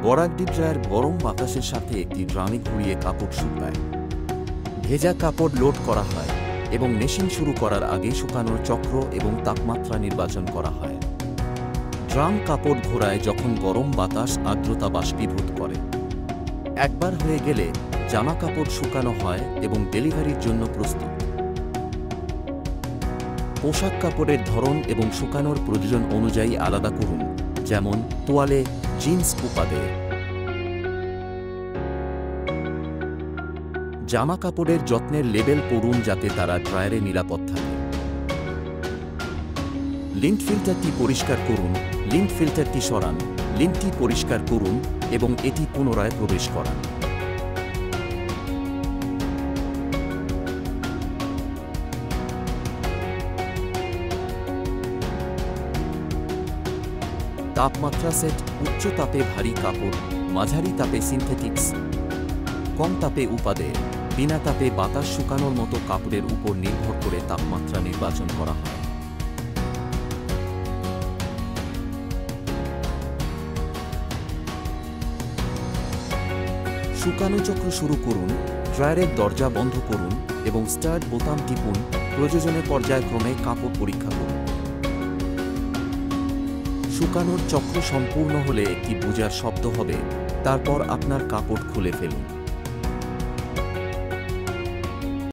বরাকডি dryer গরম বাতাসের সাথে একটি ড্রামে ঘুরিয়ে কাপড় শুকায়। ভেজা কাপড় লোড করা হয় এবং মেশিন শুরু করার আগে শুকানোর চক্র এবং তাপমাত্রা নির্বাচন করা হয়। ড্রাম কাপড় ঘোরায় যখন গরম বাতাস আর্দ্রতা বাষ্পীভূত করে। একবার হয়ে গেলে জামা কাপড় শুকানো হয় এবং ডেলিভারির জন্য প্রস্তুত। পোশাক কাপড়ের ধরন এবং শুকানোর প্রয়োজন অনুযায়ী আলাদা করুন, যেমন তোয়ালে, জিন্স উপাদে। জামা কাপড়ের যত্নের লেবেল পড়ুন যাতে তারা ড্রায়ারে নিরাপদ থাকে। লিন্ট ফিল্টারটি পরিষ্কার করুন, লিন্ট ফিল্টারটি সরান, লিন্টটি পরিষ্কার করুন এবং এটি পুনরায় প্রবেশ করান। তাপমাত্রা সেট: উচ্চ তাপে ভারী কাপড়, মাঝারি তাপে সিনথেটিক্স, কম তাপে উপাদে। বিনা তাপে বাতাস শুকানোর মতো কাপড়ের উপর নির্ভর করে তাপমাত্রা নির্বাচন করা হয়। শুকানো চক্র শুরু করুন, ড্রায়ারের দরজা বন্ধ করুন এবং স্টার্ট বোতাম টিপুন। প্রয়োজনে পর্যায়ক্রমে কাপড় পরীক্ষা করুন। শুকানোর চক্র সম্পূর্ণ হলে একটি বুজার শব্দ হবে, তারপর আপনার কাপড় খুলে ফেলুন।